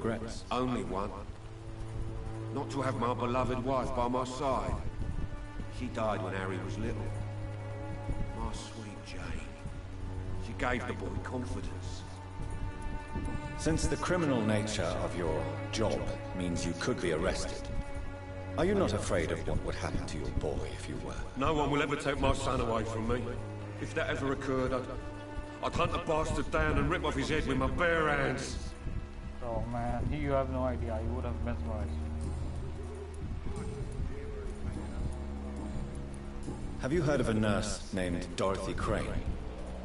regrets? Only one. Not to have my beloved wife by my side. She died when Harry was little. My sweet Jane. She gave the boy confidence. Since the criminal nature of your job means you could be arrested, are you not afraid of what would happen to your boy if you were? No one will ever take my son away from me. If that ever occurred, I'd hunt the bastard down and rip off his head with my bare hands. Oh man, you have no idea. You would have mesmerized. Have you heard of a nurse named Dorothy Crane?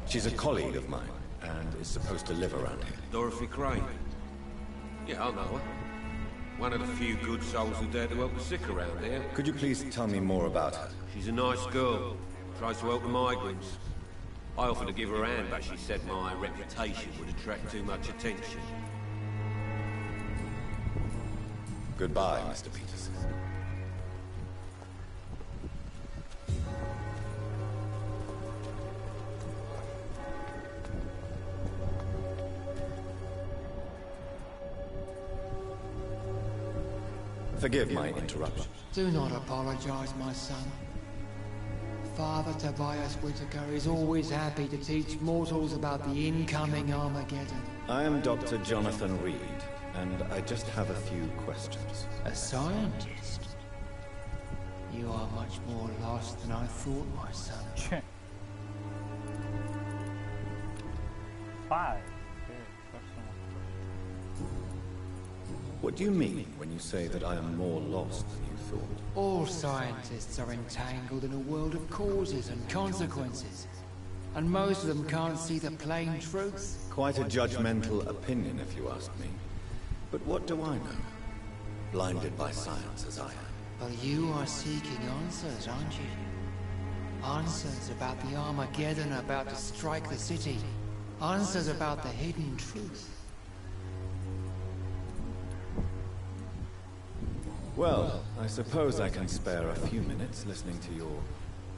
She's a colleague of mine, and is supposed to live around here. Dorothy Crane? Yeah, I know her. One of the few good souls who dare to help the sick around here. Could you please tell me more about her? She's a nice girl. Tries to help the migrants. I offered to give her a hand, but she said my reputation would attract too much attention. Goodbye, Mr. Peterson. Forgive my interruption. Do not apologize, my son. Father Tobias Whitaker is always happy to teach mortals about the incoming Armageddon. I am Dr. Jonathan Reed, and I just have a few questions. A scientist? You are much more lost than I thought, my son. 5. What do you mean when you say that I am more lost than you thought? All scientists are entangled in a world of causes and consequences. And most of them can't see the plain truth. Quite a judgmental opinion, if you ask me. But what do I know? Blinded by science as I am. But you are seeking answers, aren't you? Answers about the Armageddon about to strike the city. Answers about the hidden truth. Well, I suppose I can spare a few minutes listening to your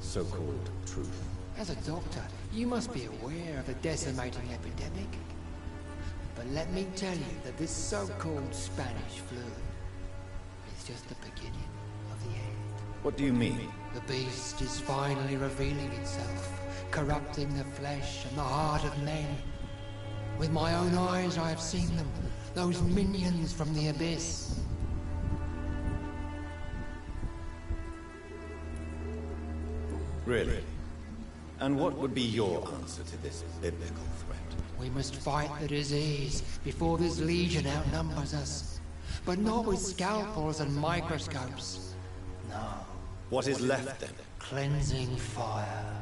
so-called truth. As a doctor, you must be aware of the decimating epidemic. But let me tell you that this so-called Spanish flu is just the beginning of the end. What do you mean? The beast is finally revealing itself, corrupting the flesh and the heart of men. With my own eyes I have seen them, those minions from the abyss. Really? And what would be your answer to this biblical threat? We must fight the disease before this legion outnumbers us. But not with scalpels and microscopes. No. What is left then? Cleansing fire.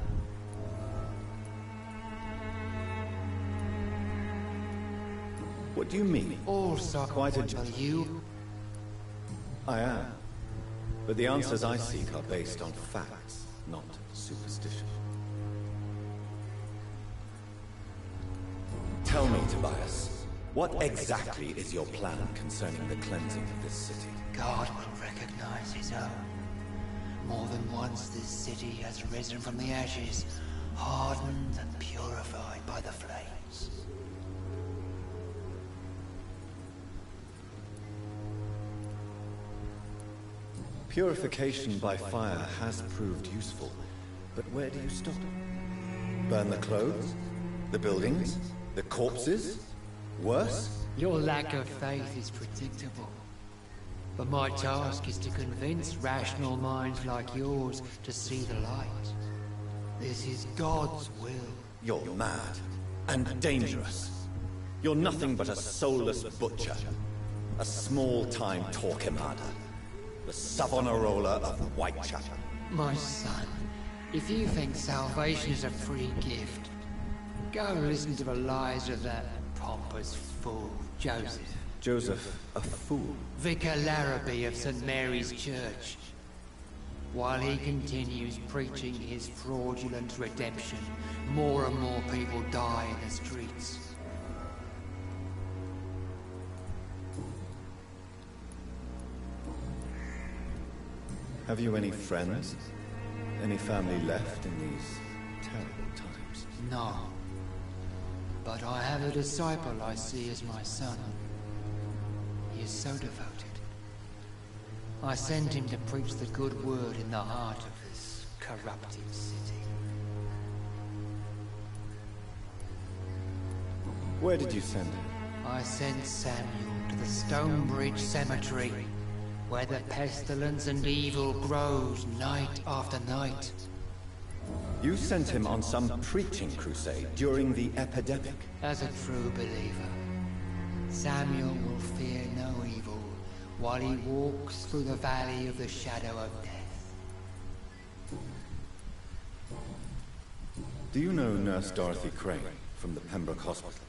What do you mean? Also, Quite a you. I am. But the answers I seek are based on facts, not superstition. Tell me, Tobias, what exactly is your plan concerning the cleansing of this city? God will recognize his own. More than once this city has risen from the ashes, hardened and purified by the flames. Purification by fire has proved useful, but where do you stop? Burn the clothes? The buildings? The corpses? Worse? Your lack of faith is predictable. But my task is to convince rational minds like yours to see the light. This is God's will. You're mad and dangerous. You're nothing but a soulless butcher. A small-time Torquemada. The Savonarola of Whitechapel. My son, if you think salvation is a free gift, go listen to the lies of that pompous fool, Joseph. Joseph, a fool? Vicar Larrabee of St. Mary's Church. While he continues preaching his fraudulent redemption, more and more people die in the streets. Have you any friends? Any family left in these terrible times? No. But I have a disciple I see as my son. is so devoted. I sent him to preach the good word in the heart of this corrupted city. Where did you send him? I sent Samuel to the Stonebridge Cemetery, where the pestilence and evil grows night after night. You sent him on some preaching crusade during the epidemic. As a true believer, Samuel will fear no evil while he walks through the valley of the shadow of death. Do you know Nurse Dorothy Crane from the Pembroke Hospital?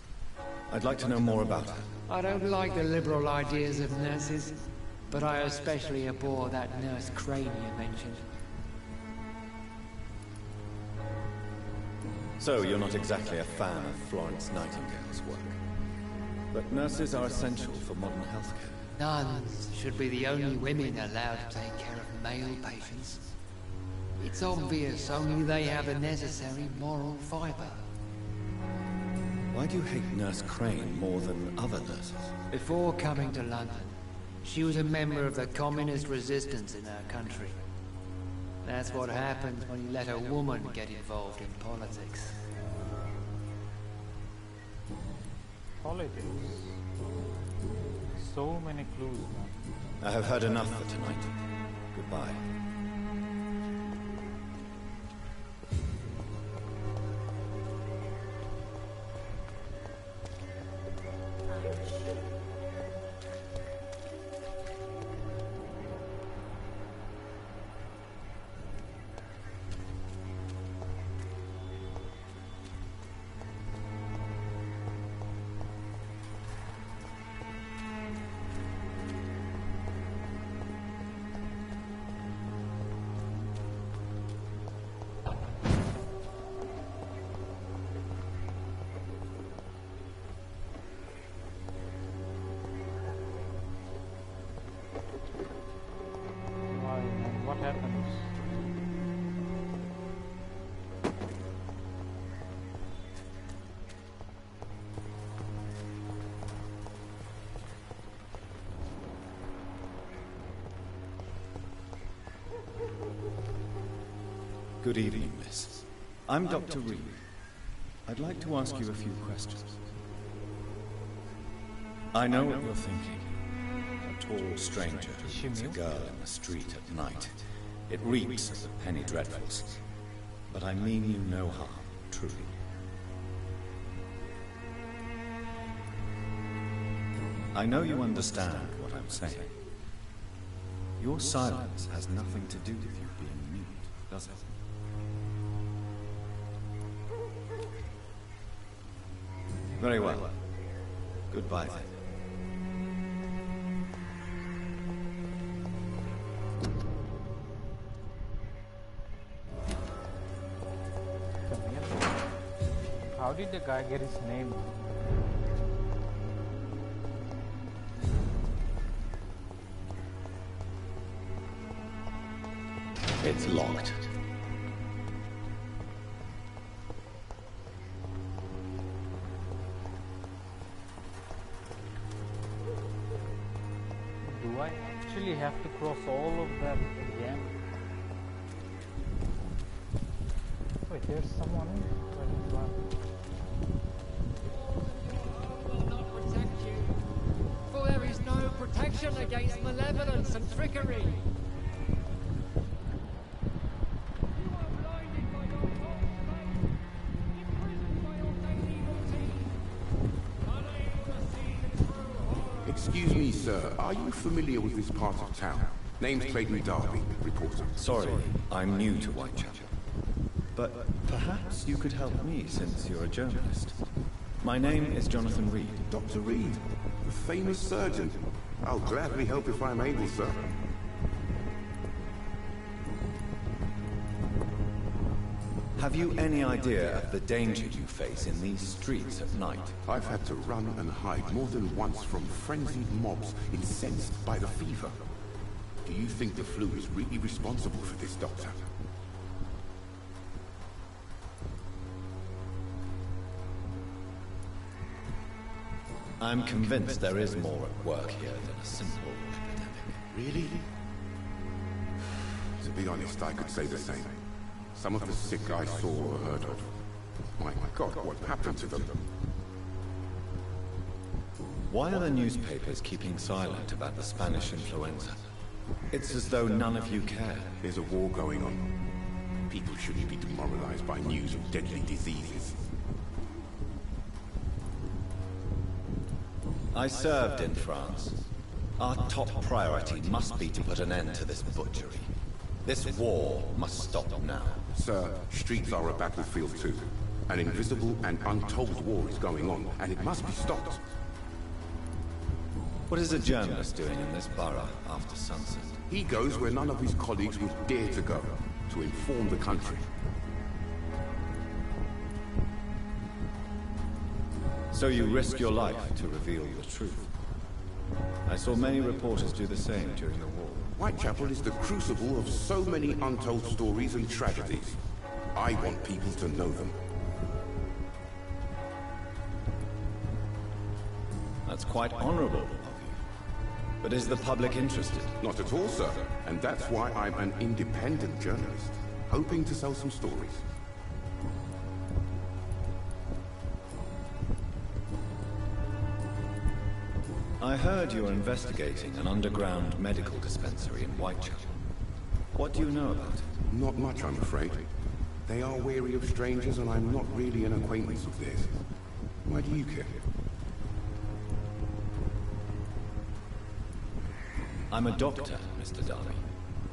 I'd like to know more about her. I don't like the liberal ideas of nurses, but I especially abhor that Nurse Crane you mentioned. So you're not exactly a fan of Florence Nightingale's work. But nurses are essential for modern healthcare. Nuns should be the only women allowed to take care of male patients. It's obvious only they have the necessary moral fibre. Why do you hate Nurse Crane more than other nurses? Before coming to London, she was a member of the communist resistance in our country. That's what happens when you let a woman get involved in politics. Politics. So many clues, man. I have heard enough for tonight. Goodbye. What happens? Good evening, miss. I'm Dr. Reed. I'd like to ask you a few questions. I know what you're thinking. A tall stranger who meets a girl in the street at night. It reeks of the penny dreadfuls. But I mean you no harm, truly. I know you understand what I'm saying. Your silence has nothing to do with you being mute, does it? Very well. Goodbye then. How did the guy get his name? It's locked. Do I actually have to cross all of that again? Wait, there's someone in there. Will not protect you, for there is no protection against malevolence and trickery. Excuse me, sir. Are you familiar with this part of town? Name's Clayton Darby, reporter. Sorry, I'm new to Whitechapel. But perhaps you could help me since you're a journalist. My name is Jonathan Reed. Dr. Reed, the famous surgeon. I'll gladly help if I'm able, sir. Have you any idea of the danger you face in these streets at night? I've had to run and hide more than once from frenzied mobs incensed by the fever. Do you think the flu is really responsible for this, Doctor? I'm convinced there is more at work here than a simple epidemic. Really? To be honest, I could say the same. Some of the sick I saw or heard of. My God, what happened to them? Why are the newspapers keeping silent about the Spanish influenza? It's as though none of you care. There's a war going on. People shouldn't be demoralized by news of deadly diseases. I served in France. Our top priority must be to put an end to this butchery. This war must stop now. Sir, streets are a battlefield too. An invisible and untold war is going on, and it must be stopped. What is a journalist doing in this borough after sunset? He goes where none of his colleagues would dare to go, to inform the country. So you risk your life to reveal the truth. I saw many reporters do the same during the war. Whitechapel is the crucible of so many untold stories and tragedies. I want people to know them. That's quite honorable of you. But is the public interested? Not at all, sir. And that's why I'm an independent journalist, hoping to sell some stories. I heard you're investigating an underground medical dispensary in Whitechapel. What do you know about it? Not much, I'm afraid. They are wary of strangers, and I'm not really an acquaintance of theirs. Why do you care? I'm a doctor, Mr. Darby.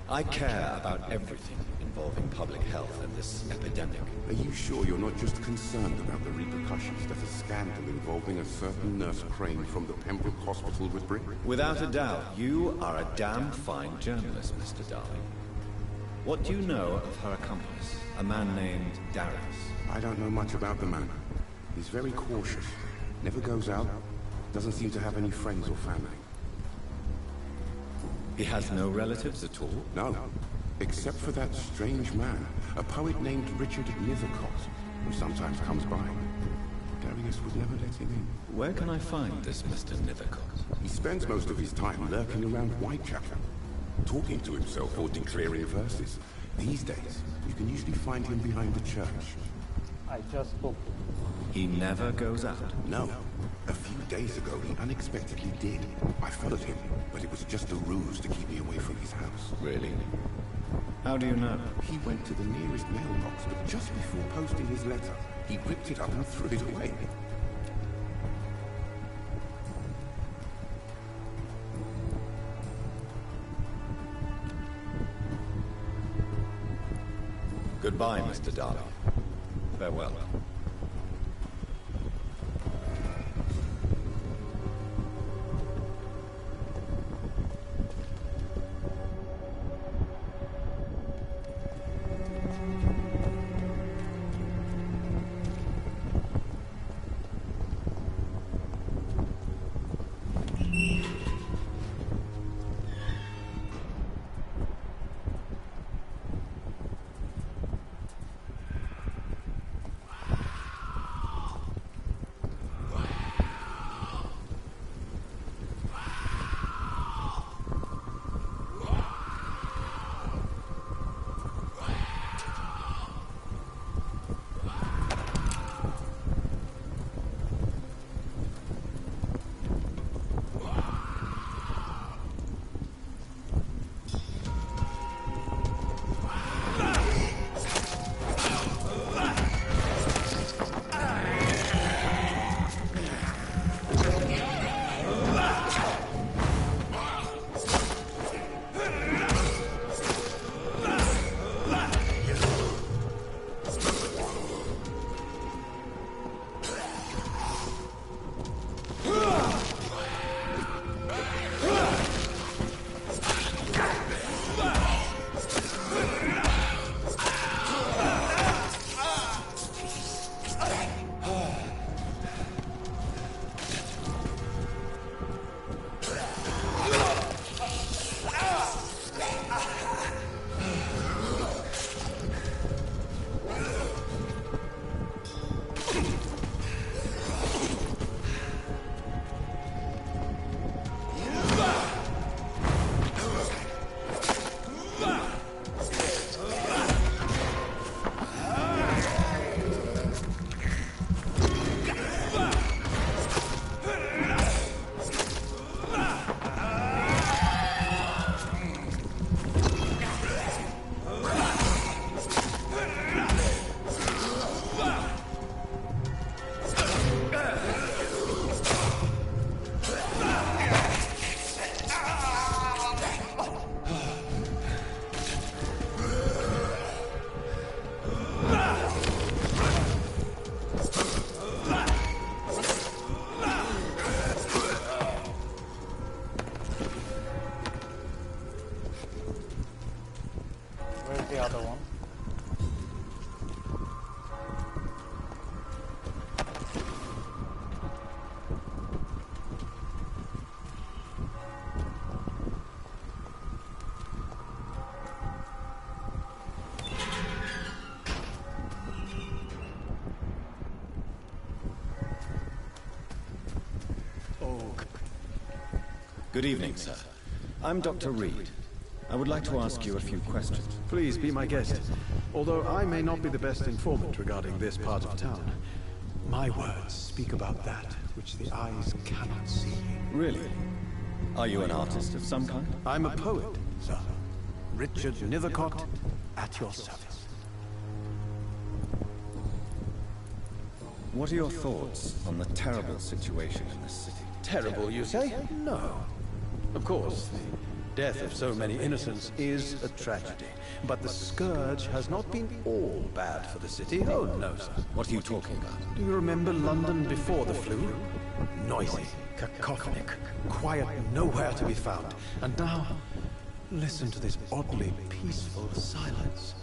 I care about everything involving public health and this epidemic. Are you sure you're not just concerned about the repercussions that a scandal involving a certain Nurse Crane from the Pembroke Hospital would bring? Without a doubt, you are a damn fine journalist, Mr. Darby. What do you know of her accomplice, a man named Darius? I don't know much about the man. He's very cautious. Never goes out. Doesn't seem to have any friends or family. He has no relatives at all? No. Except for that strange man, a poet named Richard Nethercott, who sometimes comes by. Darius would never let him in. Where can I find this Mr. Nethercott? He spends most of his time lurking around Whitechapel, talking to himself or declaring verses. These days, you can usually find him behind the church. I just spoke to him. He never goes out? No. A few days ago, he unexpectedly did. I followed him, but it was just a ruse to keep me away from his house. Really? How do you know? He went to the nearest mailbox, but just before posting his letter, he ripped it up and threw it away. Goodbye, Mr. Darby. Farewell. other one. Good evening, sir. I'm Dr. Reed. I would like to ask you a few questions. Please be my guest. Although I may not be the best informant regarding this part of town, my words speak about that which the eyes cannot see. Really? Are you an artist of some kind? I'm a poet, sir. Richard Nithercott, at your service. What are your thoughts on the terrible situation in this city? Terrible, you say? No. Of course, the death of so many innocents is a tragedy. But the scourge has not been all bad for the city. Oh, no, sir. What are you talking about? Do you remember London before the flu? Noisy, cacophonic, quiet, nowhere to be found. And now, listen to this oddly peaceful silence.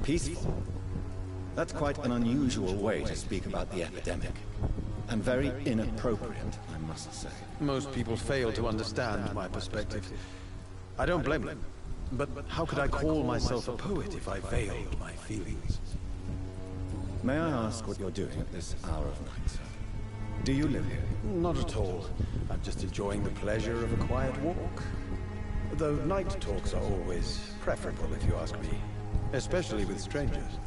Peaceful? That's quite an unusual way to speak about the epidemic. And very inappropriate, I must say. Most people fail to understand my perspective. I don't blame them. But how could I call myself a poet if I veiled my feelings? May I ask what you're doing at this hour of night, sir? Do you live here? Not at all. I'm just enjoying the pleasure of a quiet walk. Though night talks are always preferable, if you ask me. Especially with strangers.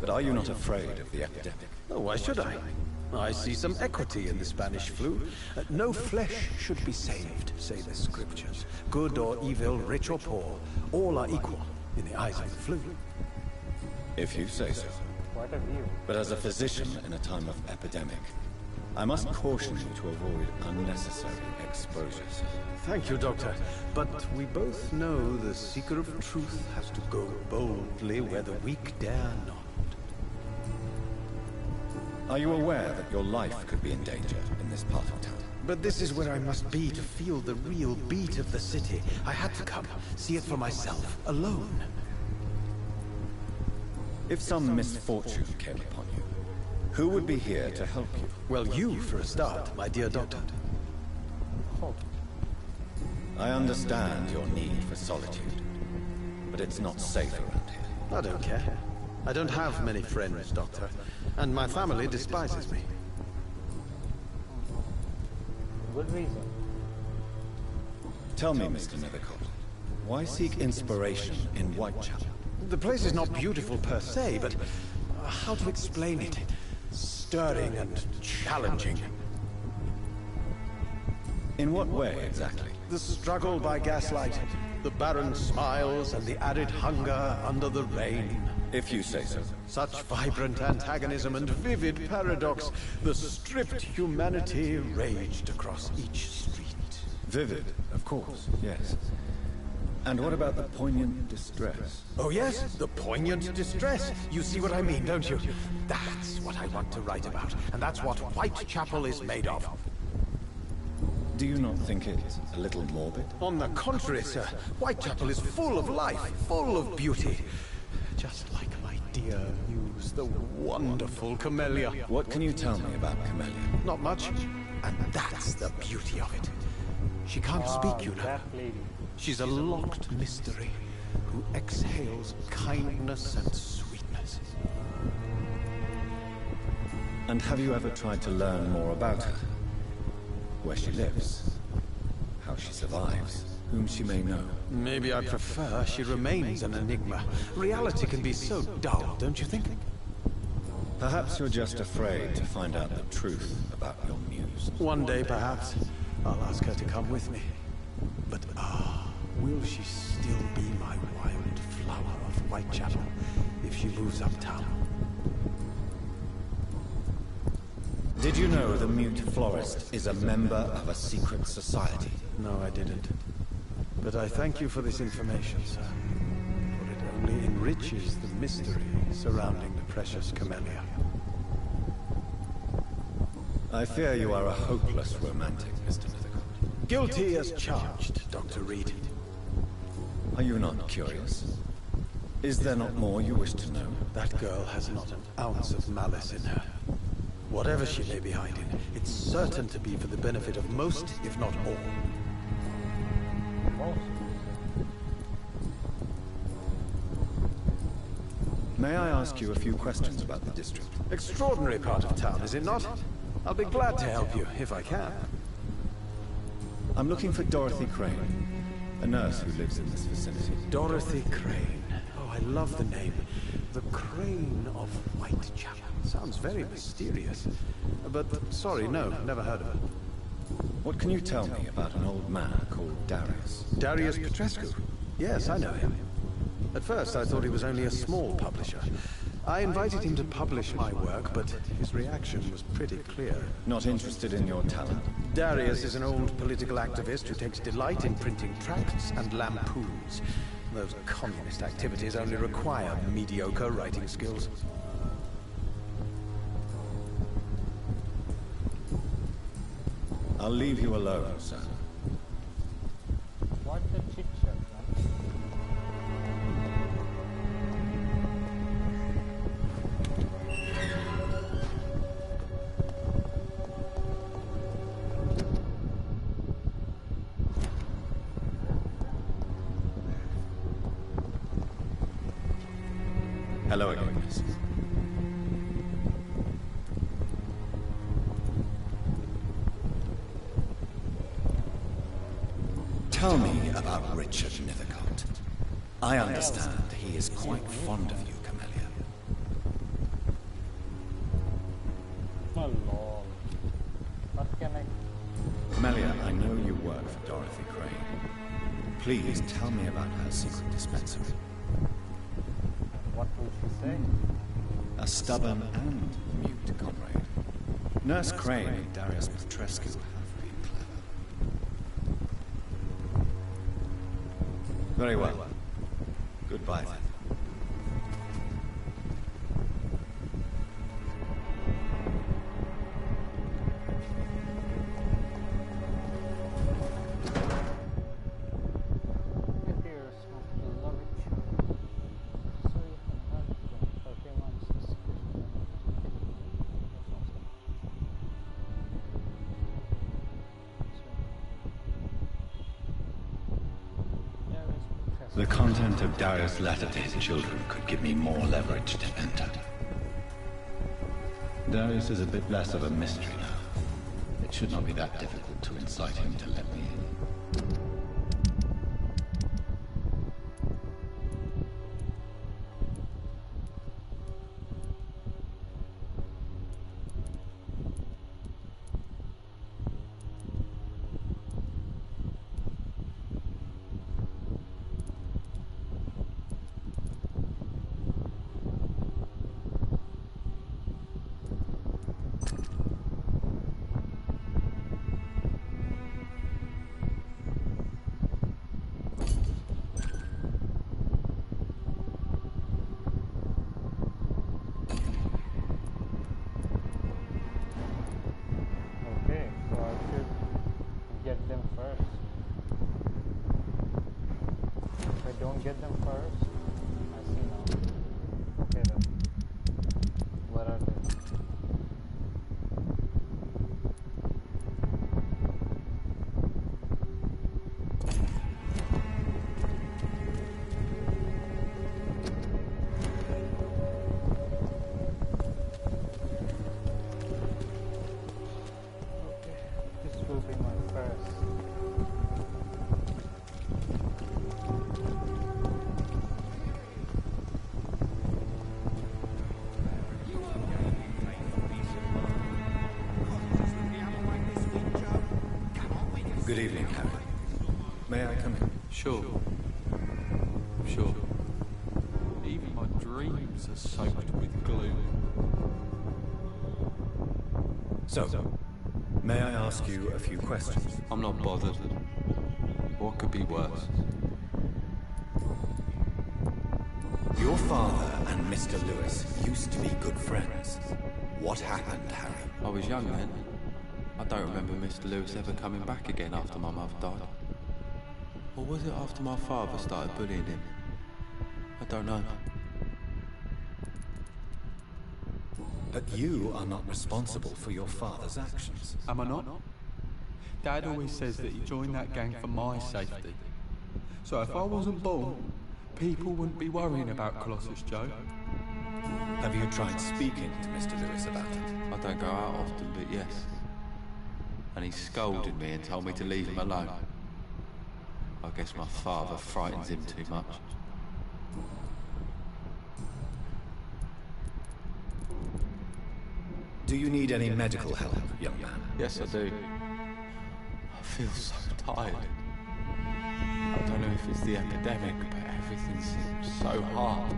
But are you not afraid of the epidemic? Oh, why should I? I see some equity in the Spanish flu. No flesh should be saved, say the scriptures. Good or evil, rich or poor, all are equal in the eyes of the flu. If you say so. Quite a view. But as a physician in a time of epidemic, I must caution you to avoid unnecessary exposures. Thank you, Doctor. But we both know the seeker of truth has to go boldly where the weak dare not. Are you aware that your life could be in danger in this part of town? But this is where I must be to feel the real beat of the city. I had to come, see it for myself, alone. If some misfortune came upon you, who would be here to help you? Well, you for a start, my dear Doctor. I understand your need for solitude, but it's not safe around here. I don't care. I don't have many friends, Doctor, and my family despises me. Good reason. Tell me, Mr. Nithercott, why seek inspiration in Whitechapel? The place is not beautiful per se, but how to explain it? Stirring and challenging. In what way, exactly? The struggle by gaslight, the barren smiles and the added hunger under the rain. If you say so. Such vibrant antagonism and vivid paradox, the stripped humanity raged across each street. Vivid, of course, yes. And what about the poignant distress? Oh yes, the poignant distress. You see what I mean, don't you? That's what I want to write about, and that's what Whitechapel is made of. Do you not think it a little morbid? On the contrary, sir, Whitechapel is full of life, full of beauty. Just like my dear muse, the wonderful Camellia. What can you tell me about Camellia? Not much, and that's the beauty of it. She can't speak, you know. That lady. She's a locked mystery who exhales kindness and sweetness. And have you ever tried to learn more about her? Where she lives, how she survives, whom she may know? Maybe I prefer she remains an enigma. Reality can be so dull, don't you think? Perhaps you're just afraid to find out the truth about your muse. One day, perhaps, I'll ask her to come with me. But will she still be my wild flower of Whitechapel if she moves uptown? Did you know the Mute Florist is a member of a secret society? No, I didn't. But I thank you for this information, sir. For it only enriches the mystery surrounding the precious Camellia. I fear you are a hopeless romantic, Mr. Mythicott. Guilty as charged, Dr. Reed. Are you not curious? Is there not more you wish to know? That girl has not an ounce of malice in her. Whatever she may be hiding, it's certain to be for the benefit of most, if not all. May I ask you a few questions about the district? Extraordinary part of town, is it not? I'll be glad to help you, if I can. I'm looking for Dorothy Crane, a nurse who lives in this vicinity. Dorothy Crane. Oh, I love the name. The Crane of Whitechapel. Sounds very mysterious. But, sorry, no, never heard of her. What can you tell me about an old man called Darius? Darius Petrescu? Yes, I know him. At first, I thought he was only a small publisher. I invited him to publish my work, but his reaction was pretty clear. Not interested in your talent? Darius is an old political activist who takes delight in printing tracts and lampoons. Those communist activities only require mediocre writing skills. I'll leave you alone, sir. What the chit chat, man? Hello again, miss. Tell me about Richard Mythicott. I understand he is quite fond of you, Camellia. Oh lord. What can I... Camellia, I know you work for Dorothy Crane. Please tell me about her secret dispensary. What will she say? A stubborn and mute comrade. Nurse Crane and Darius Petrescu have been clever. Very well. Goodbye then. The content of Darius' letter to his children could give me more leverage to enter. Darius is a bit less of a mystery now. It should not be that difficult to incite him to let me in. Get them first. I see now. Okay then. Where are they? Okay, this will be my first. Good evening, Harry. May I come in? Sure. Sure. Even my dreams are soaked with gloom. So, may I ask you a few questions? I'm not bothered. What could be worse? Your father and Mr. Lewis used to be good friends. What happened, Harry? I was young then. I don't remember Mr. Lewis ever coming back again after my mother died. Or was it after my father started bullying him? I don't know. But you are not responsible for your father's actions. Am I not? Dad always says that he joined that gang for my safety. So if I wasn't born, people wouldn't be worrying about Colossus Joe. Have you tried speaking to Mr. Lewis about it? I don't go out often, but yes. And he scolded me and told me to leave him alone. I guess my father frightens him too much. Do you need any medical help, young man? Yes, I do. I feel so tired. I don't know if it's the epidemic, but everything seems so hard.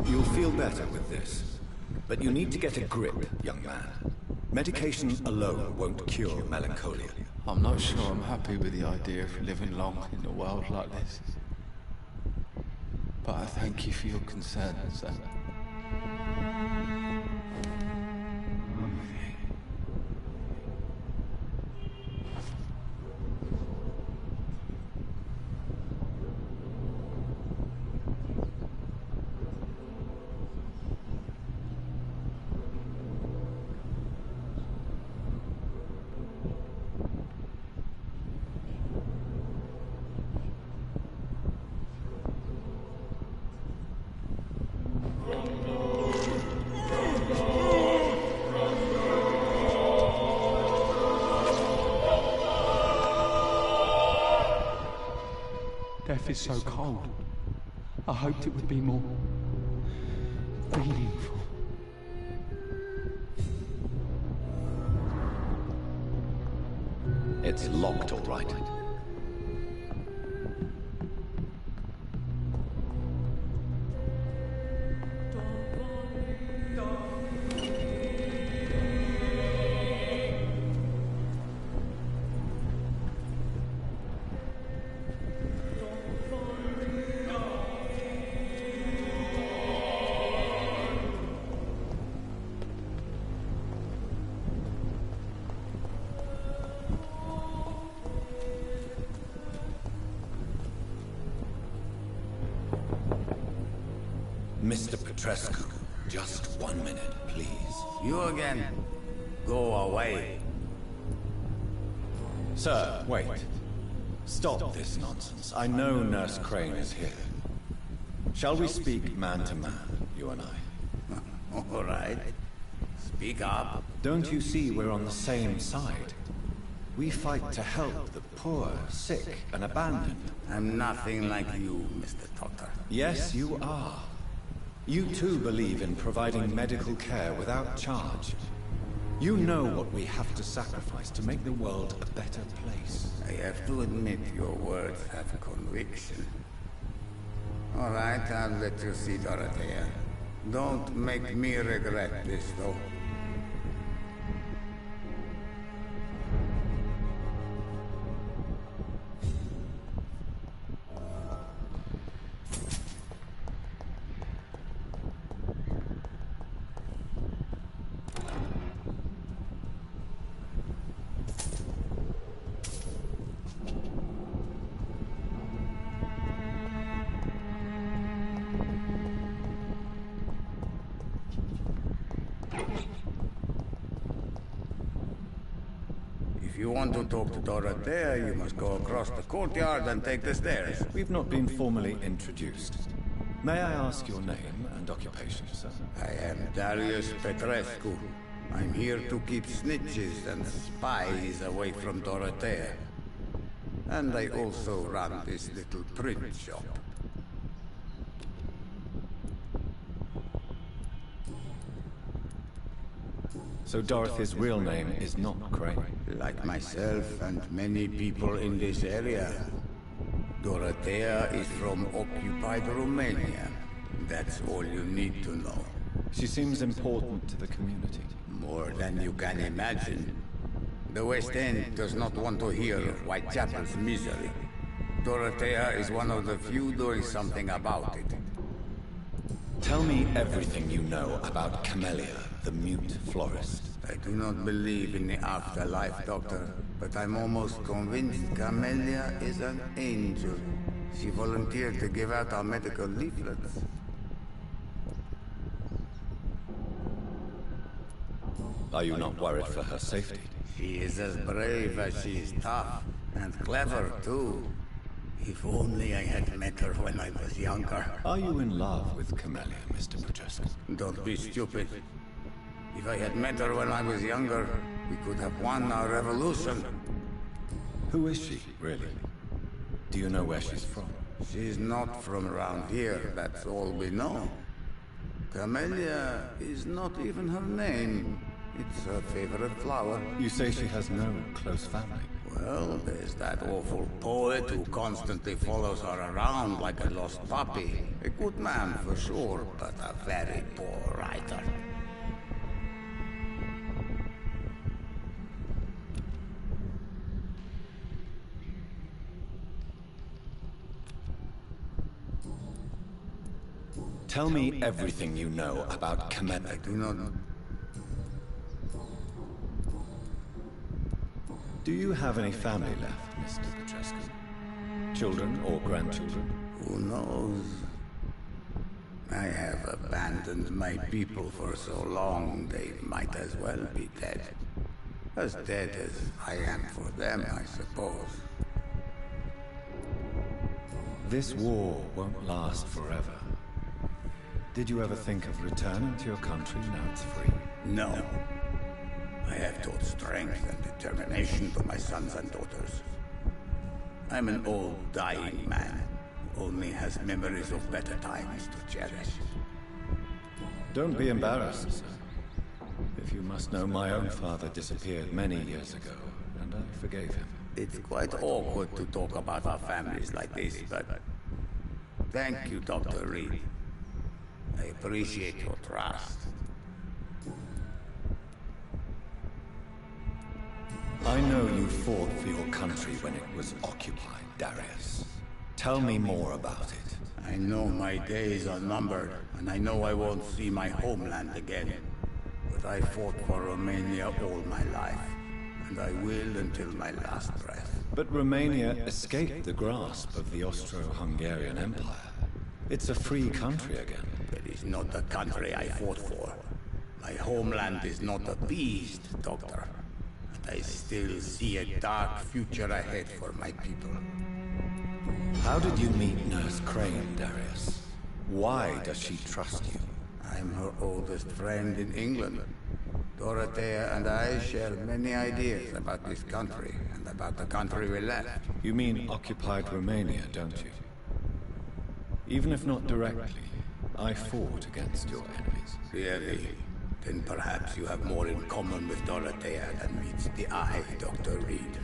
You'll feel better with this. But you need to get a grip, young man. Medication alone won't cure melancholia. I'm not sure I'm happy with the idea of living long in a world like this. But I thank you for your concern, sir. Death is so cold. I hoped it would be more meaningful. It's locked, all right. Mr. Petrescu, just 1 minute, please. You again? Go away. Sir, wait. Stop this nonsense. I know Nurse Crane is here. Shall we speak man to man, you and I? All right. Speak up. Don't you see we're on the same side? We fight to help the poor, sick, and abandoned. I'm nothing like you, Mr. Totter. Yes, you are. You too believe in providing medical care without charge. You know what we have to sacrifice to make the world a better place. I have to admit your words have conviction. All right, I'll let you see Dorothea. Don't make me regret this, though. If you want to talk to Dorothea, you must go across the courtyard and take the stairs. We've not been formally introduced. May I ask your name and occupation, sir? I am Darius Petrescu. I'm here to keep snitches and spies away from Dorothea. And I also run this little print shop. So Dorothy's real name is not Crane. Like myself and many people in this area, Dorothea is from occupied Romania. That's all you need to know. She seems important to the community. More than you can imagine. The West End does not want to hear of Whitechapel's misery. Dorothea is one of the few doing something about it. Tell me everything you know about Camellia, the mute florist. I do not believe in the afterlife, Doctor, but I'm almost convinced Camellia is an angel. She volunteered to give out our medical leaflets. Are you not worried for her safety? She is as brave as she is tough, and clever too. If only I had met her when I was younger. Are you in love with Camellia, Mr. Petrescu? Don't be stupid. If I had met her when I was younger, we could have won our revolution. Who is she, really? Do you know where she's from? She's not from around here, that's all we know. Camellia is not even her name. It's her favorite flower. You say she has no close family? Well, there's that awful poet who constantly follows her around like a lost puppy. A good man for sure, but a very poor writer. Tell me everything you know about Camellia. I do not know. Do you have any family left, Mr. Petrescu? Children or grandchildren? Who knows? I have abandoned my people for so long, they might as well be dead. As dead as I am for them, I suppose. This war won't last forever. Did you ever think of returning to your country now it's free? No. I have taught strength and determination to my sons and daughters. I'm an old, dying man who only has memories of better times to cherish. Don't be embarrassed, sir. If you must know, my own father disappeared many years ago, and I forgave him. It's quite awkward to talk about our families like this, but... Thank you, Dr. Reed. I appreciate your trust. I know you fought for your country when it was occupied, Darius. Tell me more about it. I know my days are numbered, and I know I won't see my homeland again. But I fought for Romania all my life, and I will until my last breath. But Romania escaped the grasp of the Austro-Hungarian Empire. It's a free country again. It is not the country I fought for. My homeland is not appeased, Doctor. I still see a dark future ahead for my people. How did you meet Nurse Crane, Darius? Why does she trust you? I'm her oldest friend in England. Dorothea and I share many ideas about this country and about the country we left. You mean occupied Romania, don't you? Even if not directly, I fought against your enemies. Really? Then perhaps you have more in common with Dorothea than meets the eye, Dr. Reed.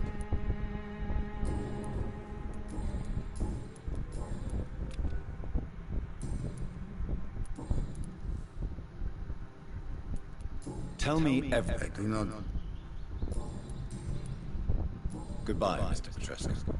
Tell me everything. I do not... Goodbye, Mr. Petrescu.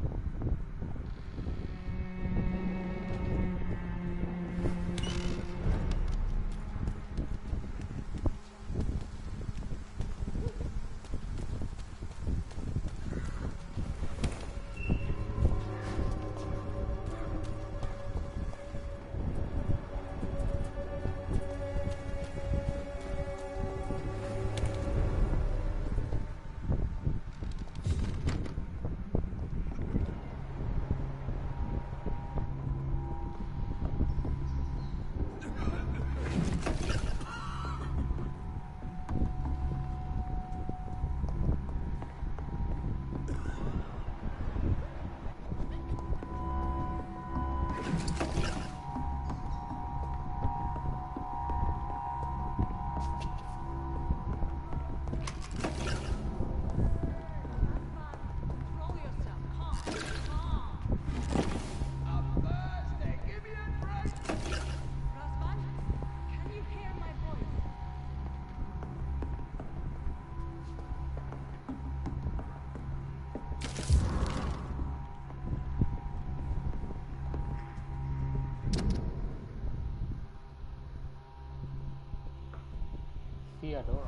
Theodora.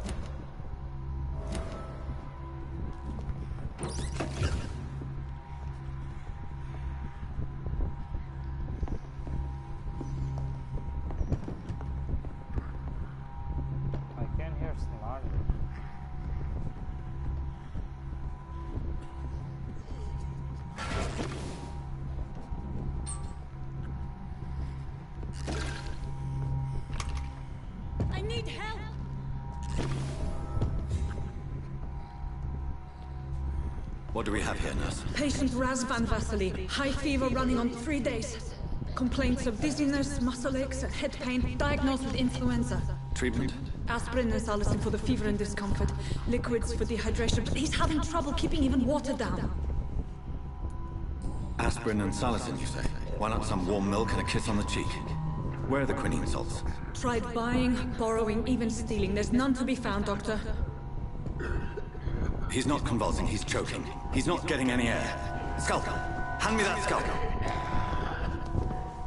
I can hear snarling. I need help! What do we have here, nurse? Patient Razvan Vasily. High fever running on 3 days. Complaints of dizziness, muscle aches, and head pain. Diagnosed with influenza. Treatment? Aspirin and salicin for the fever and discomfort. Liquids for dehydration, but he's having trouble keeping even water down. Aspirin and salicin, you say? Why not some warm milk and a kiss on the cheek? Where are the quinine salts? Tried buying, borrowing, even stealing. There's none to be found, Doctor. He's not convulsing, he's choking. He's not getting any air. Skull! Hand me that skull!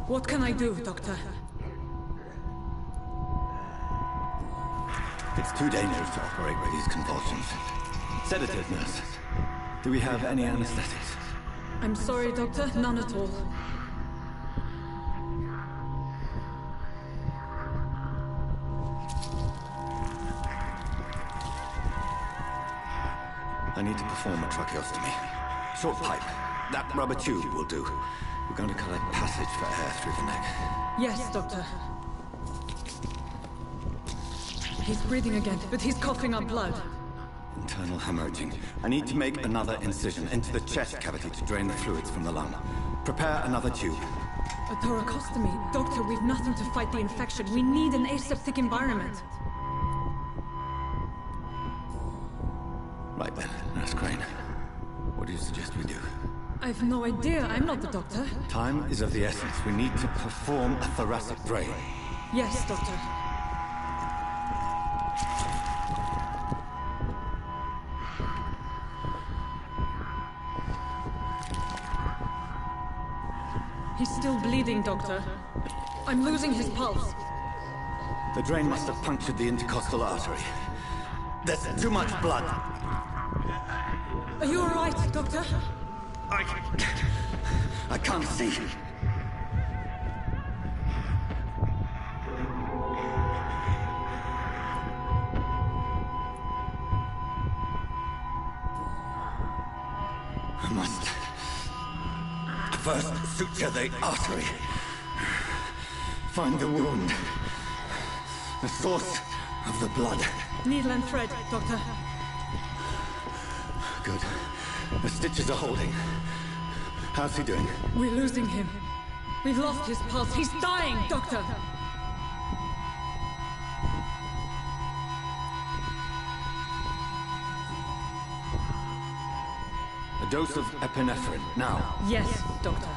What can I do, Doctor? It's too dangerous to operate with these convulsions. Sedative, nurse. Do we have any anesthetics? I'm sorry, Doctor. None at all. I need to perform a tracheostomy. Short pipe. That rubber tube will do. We're going to cut a passage for air through the neck. Yes, Doctor. He's breathing again, but he's coughing up blood. Internal hemorrhaging. I need to make another incision into the chest cavity to drain the fluids from the lung. Prepare another tube. A thoracostomy? Doctor, we've nothing to fight the infection. We need an aseptic environment. Right then, Nurse Crane. What do you suggest we do? I've no idea. I'm not the doctor. Time is of the essence. We need to perform a thoracic drain. Yes, Doctor. He's still bleeding, Doctor. I'm losing his pulse. The drain must have punctured the intercostal artery. There's too much blood. Are you all right, Doctor? I can't see. I must first suture the artery. Find the wound. The source of the blood. Needle and thread, Doctor. Good. The stitches are holding. How's he doing? We're losing him. We've lost his pulse. He's dying, Doctor! A dose of epinephrine, now. Yes, Doctor.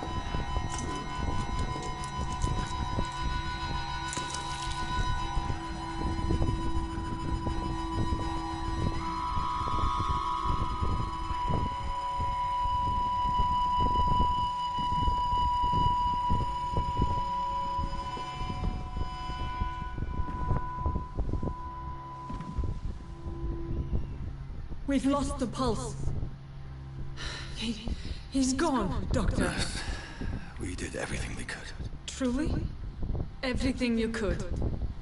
We've lost the pulse. He's gone, Doctor. Yes. We did everything we could. Truly? Everything you could.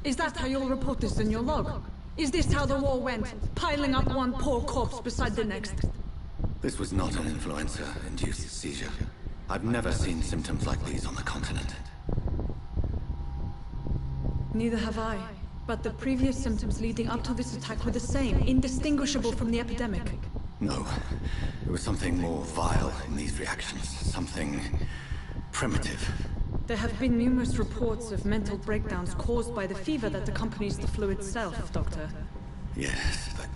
Is that how you'll report this in your log? Is this how the war went? Piling up one poor corpse beside the next? This was not an influenza-induced seizure. I've never seen symptoms like these on the continent. Neither have I. But the previous symptoms leading up to this attack were the same, indistinguishable from the epidemic. No. There was something more vile in these reactions. Something primitive. There have been numerous reports of mental breakdowns caused by the fever that accompanies the flu itself, Doctor. Yes, but...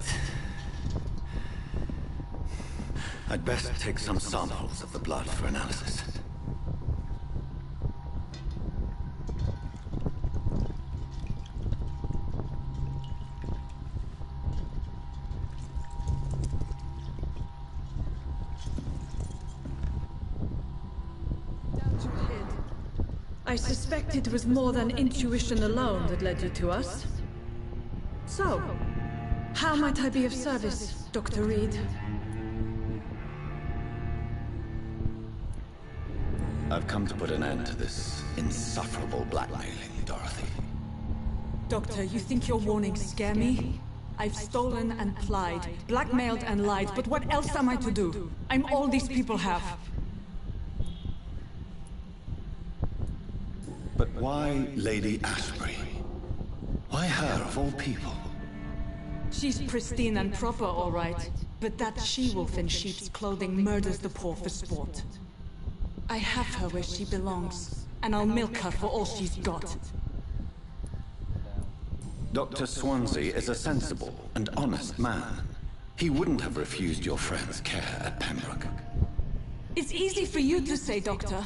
I'd best take some samples of the blood for analysis. I suspect it was more than intuition alone that led you to us. So, how might I be of service, Dr. Reed? I've come to put an end to this insufferable blackmailing, Dorothy. Doctor, you think your warnings scare me? I've stolen and plied, blackmailed and lied, but what else am I to do? I'm all these people have. But why Lady Ashbury? Why her of all people? She's pristine and proper, all right. But that she-wolf in sheep's clothing murders the poor for sport. I have her where she belongs, and I'll milk her for all she's got. Dr. Swansea is a sensible and honest man. He wouldn't have refused your friend's care at Pembroke. It's easy for you to say, Doctor.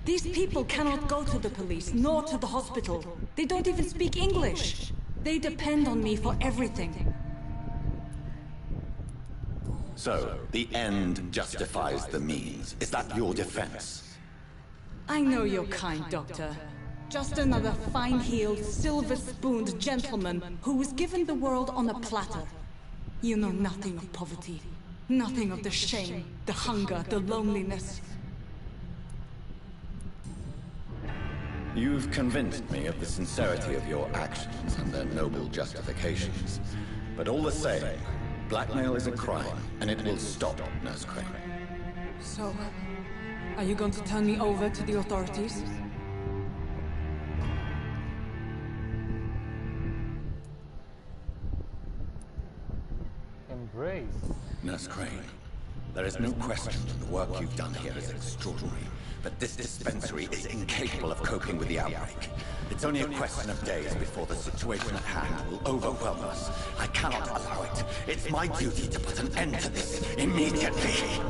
These people cannot go to the police, nor to the hospital. They don't even speak English. They depend on me for everything. So, the end justifies the means. Is that your defense? I know you're kind, Doctor. Just another fine-heeled, silver-spooned gentleman who was given the world on a platter. You know nothing of poverty. Nothing of the shame, the hunger, the loneliness. You've convinced me of the sincerity of your actions and their noble justifications. But all the same, blackmail is a crime, and it will stop, Nurse Crane. So, are you going to turn me over to the authorities? Embrace. Nurse Crane, there is no question that the work you've done here is extraordinary, but this dispensary is incapable of coping with the outbreak. It's only a question of days before the situation at hand will overwhelm us. I cannot allow it. It's my duty to put an end to this immediately.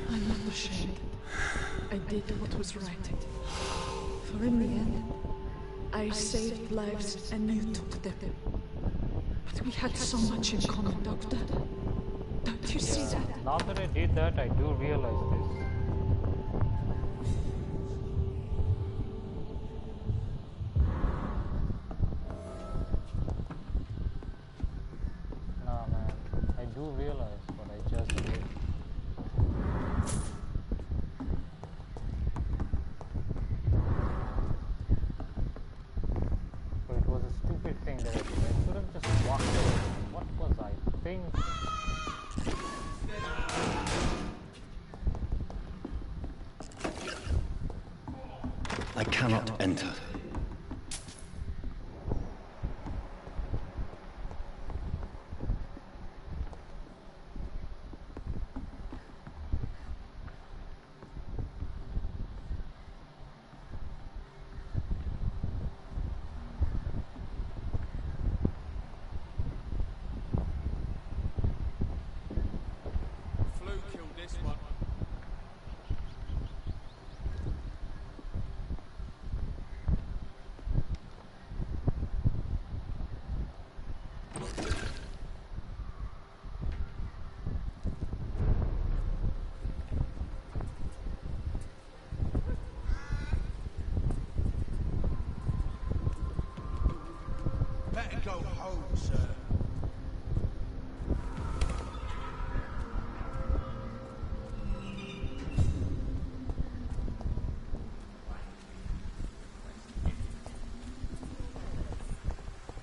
I'm not ashamed. I did what was right. For in the end, I saved lives and you took them. But we had so much in common, Doctor. Don't you see that? Now that I did that, I do realize this. Nah, man. I do realize what I just did. So it was a stupid thing that I did. I should have just walked away. What was I thinking? I cannot enter. Flu killed this one. Better go home, sir.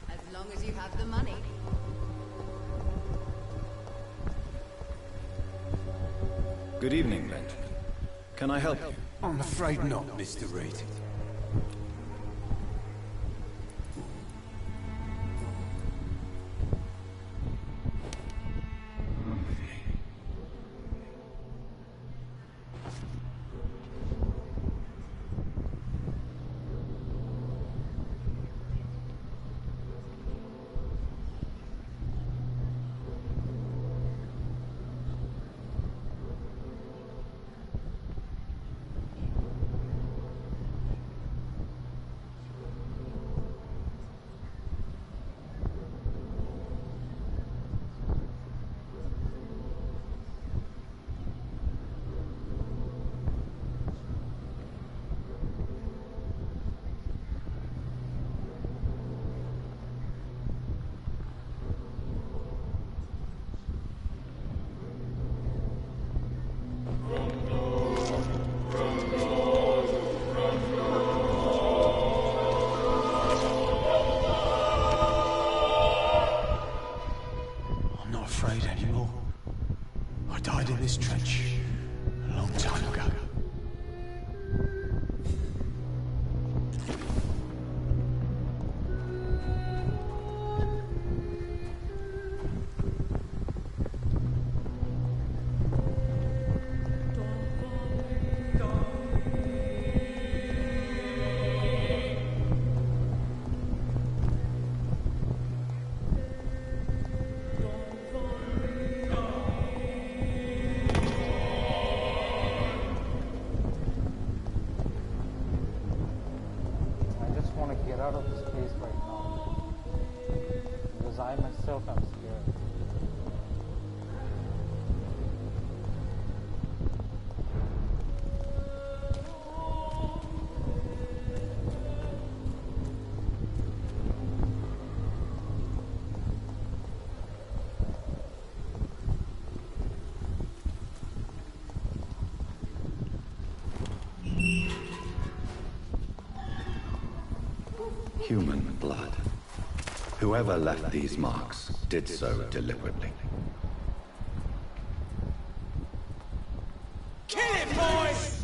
As long as you have the money. Good evening, Benjamin. Can I help you? I'm afraid not, Mr. Reed. I died in this trench a long time ago. Out of this place right now because I myself am scared. Human blood. Whoever left these marks did so deliberately. Kill it, boys!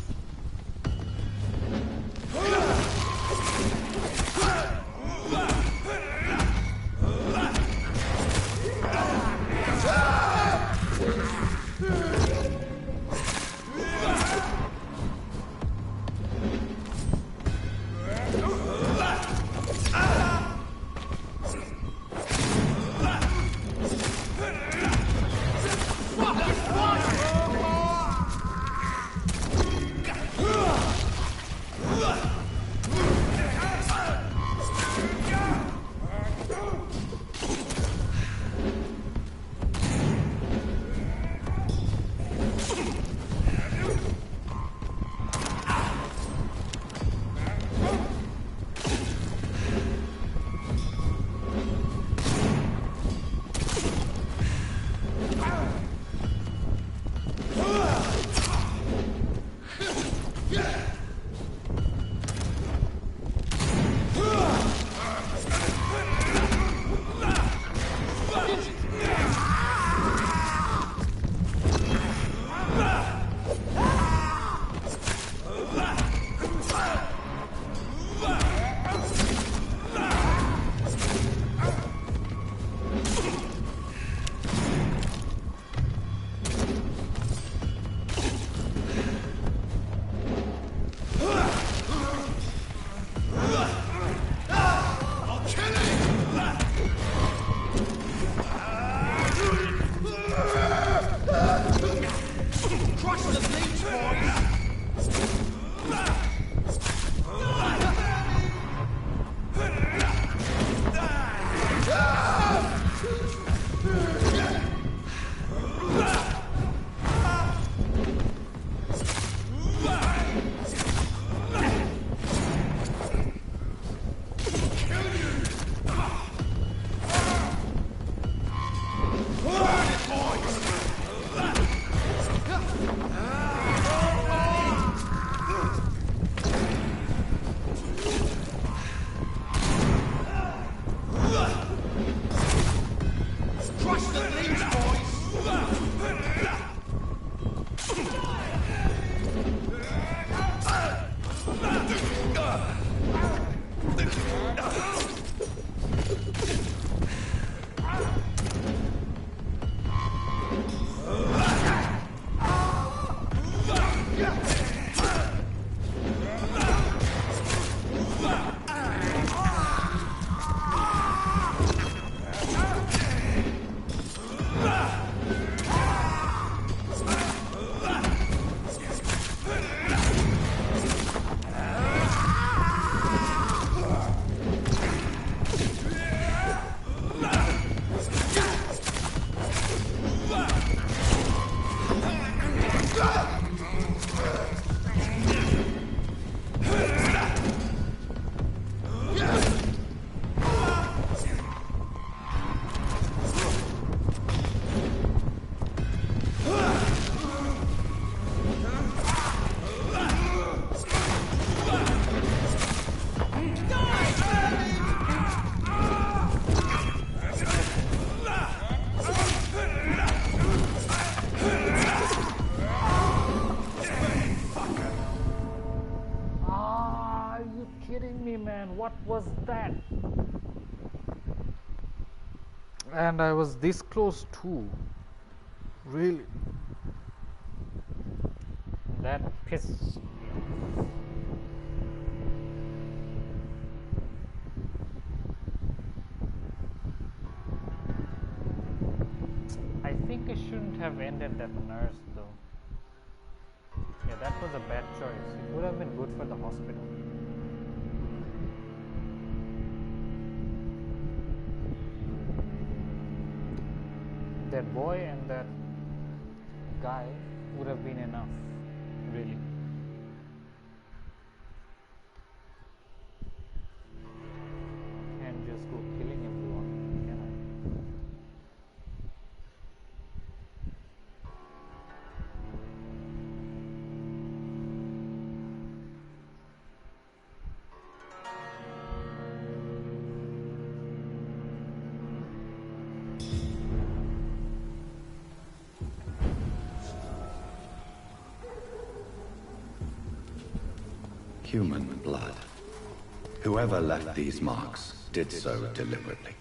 man, what was that? And I was this close too. Really? That pissed. I think it shouldn't have ended that nurse though. Yeah, that was a bad choice. It would have been good for the hospital. That boy and that guy would have been enough, really. Can't just go killing everyone, can I? Human blood. Whoever left these marks did so deliberately.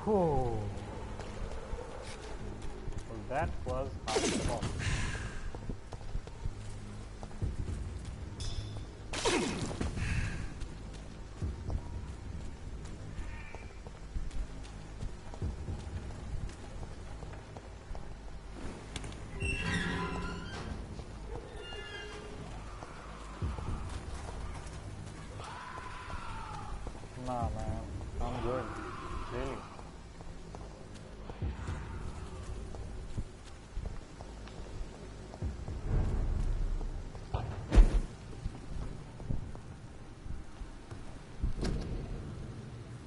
Whew. Well, that was hardcore. Nah, man, I'm good. Really.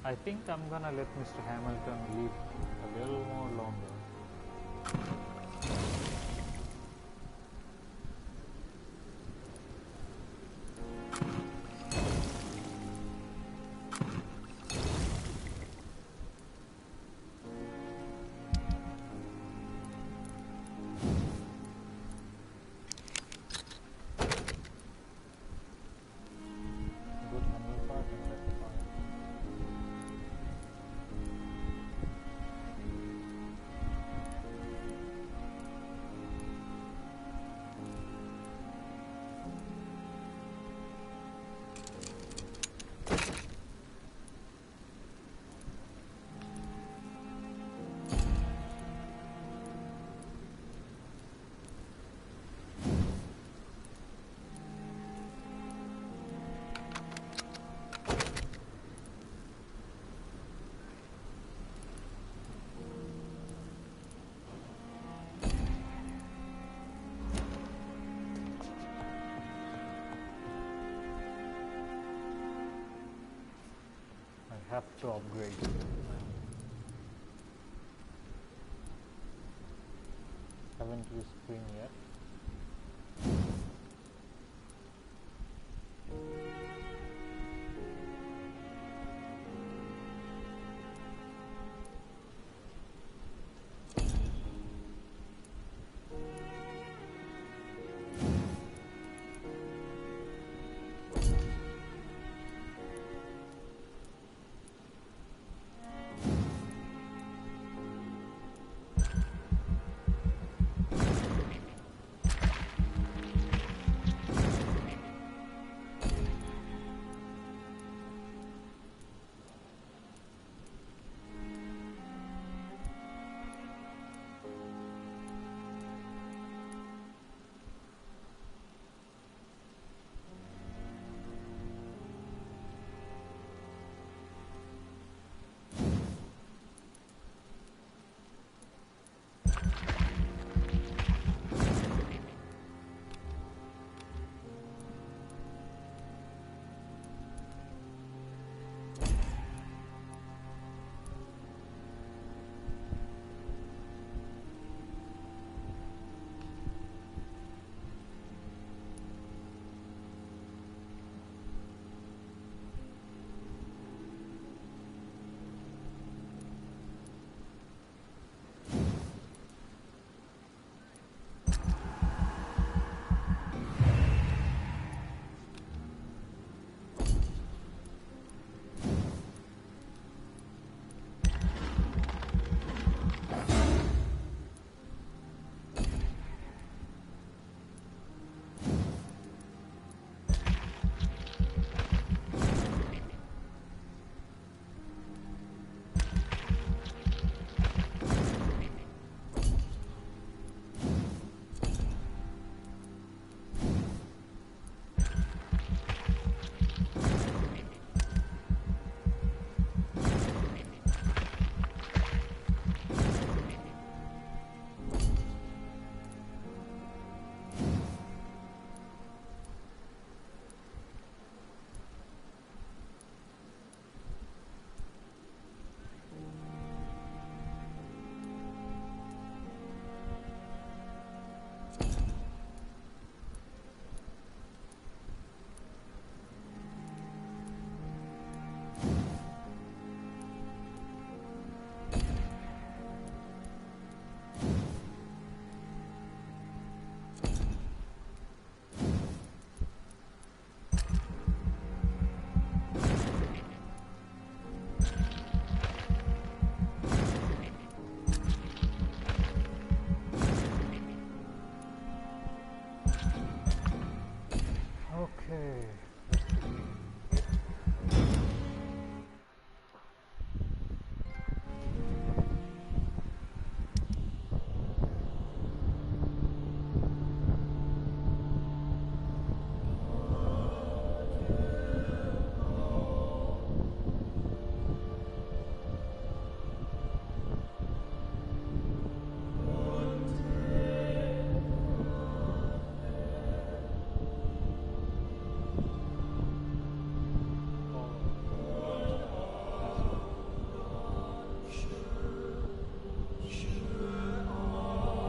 I think I'm gonna let Mr. Hamilton live a little more longer. Good handle part and that part. I have to upgrade. Haven't used screen yet.